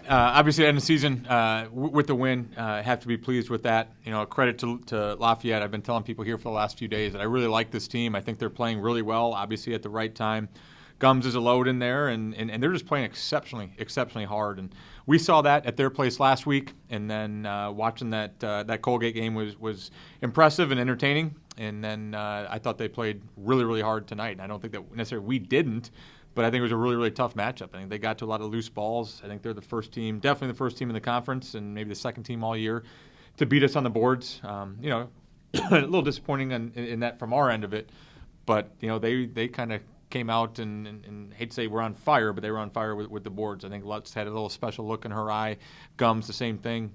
Obviously, end of the season with the win, have to be pleased with that. A credit to Lafayette. I've been telling people here for the last few days that I really like this team. I think they're playing really well, obviously at the right time. Gums is a load in there, and they're just playing exceptionally hard. And we saw that at their place last week, and then watching that Colgate game was impressive and entertaining. And then I thought they played really hard tonight. And I don't think that necessarily we didn't, but I think it was a really tough matchup. I think they got to a lot of loose balls. I think they're the first team, definitely the first team in the conference, and maybe the second team all year to beat us on the boards. A little disappointing in that from our end of it, but they kind of came out and hate to say we're on fire, but they were on fire with the boards. I think Lutz had a little special look in her eye. Gums the same thing.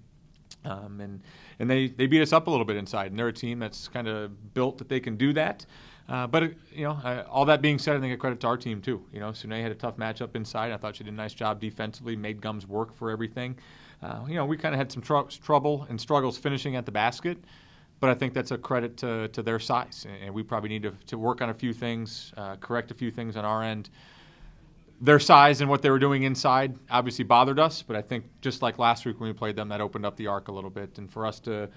And they beat us up a little bit inside, and they're a team that's kind of built that they can do that. But all that being said, I think a credit to our team too. Sune had a tough matchup inside. I thought she did a nice job defensively, made Gums work for everything. We kind of had some trouble and struggles finishing at the basket, but I think that's a credit to their size, and we probably need to work on a few things, correct a few things on our end. Their size and what they were doing inside obviously bothered us, but I think just like last week when we played them, that opened up the arc a little bit. And for us to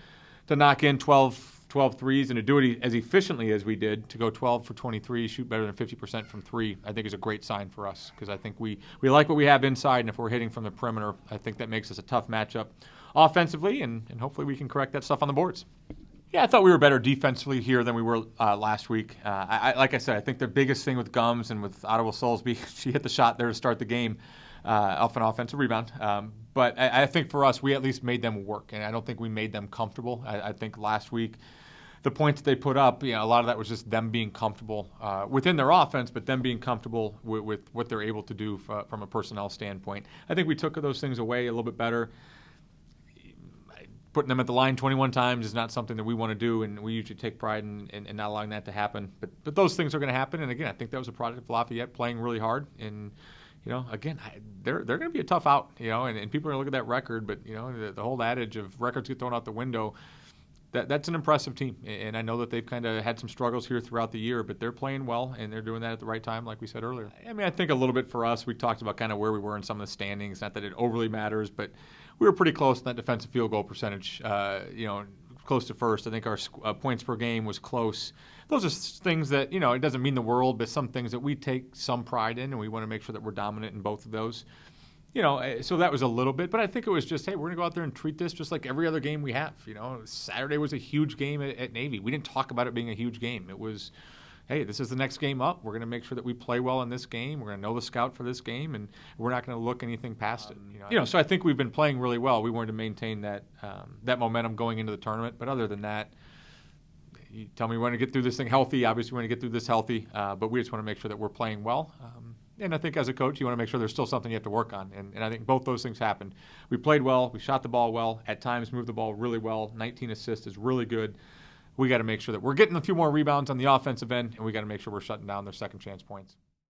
knock in 12 threes and to do it as efficiently as we did, to go 12 for 23, shoot better than 50% from three, I think is a great sign for us, because I think we like what we have inside, and if we're hitting from the perimeter, I think that makes us a tough matchup offensively, and hopefully we can correct that stuff on the boards. Yeah, I thought we were better defensively here than we were last week. Like I said, I think the biggest thing with Gums and with Ottawa Soulsby, she hit the shot there to start the game off an offensive rebound. But I think for us, we at least made them work, and I don't think we made them comfortable. I think last week, the points that they put up, a lot of that was just them being comfortable within their offense, but them being comfortable with what they're able to do from a personnel standpoint. I think we took those things away a little bit better. Putting them at the line 21 times is not something that we want to do, and we usually take pride in not allowing that to happen. But those things are going to happen, and again, I think that was a product of Lafayette playing really hard. And again, they're going to be a tough out. And people are going to look at that record, but the whole adage of records get thrown out the window. That's an impressive team, and I know that they've kind of had some struggles here throughout the year, but they're playing well, and they're doing that at the right time, like we said earlier. I think a little bit for us, we talked about kind of where we were in some of the standings. Not that it overly matters, but we were pretty close in that defensive field goal percentage, close to first. I think our points per game was close. Those are things that, it doesn't mean the world, but some things that we take some pride in, and we want to make sure that we're dominant in both of those. So that was a little bit, but I think it was just, hey, we're going to go out there and treat this just like every other game we have. Saturday was a huge game at Navy. We didn't talk about it being a huge game. It was, hey, this is the next game up. We're going to make sure that we play well in this game. We're going to know the scout for this game, and we're not going to look anything past it. So I think we've been playing really well. We wanted to maintain that momentum going into the tournament, but other than that, you tell me we want to get through this thing healthy. Obviously, we want to get through this healthy, but we just want to make sure that we're playing well. And I think as a coach, you want to make sure there's still something you have to work on. And I think both those things happened. We played well. We shot the ball well. At times, moved the ball really well. 19 assists is really good. We got to make sure that we're getting a few more rebounds on the offensive end, and we got to make sure we're shutting down their second chance points.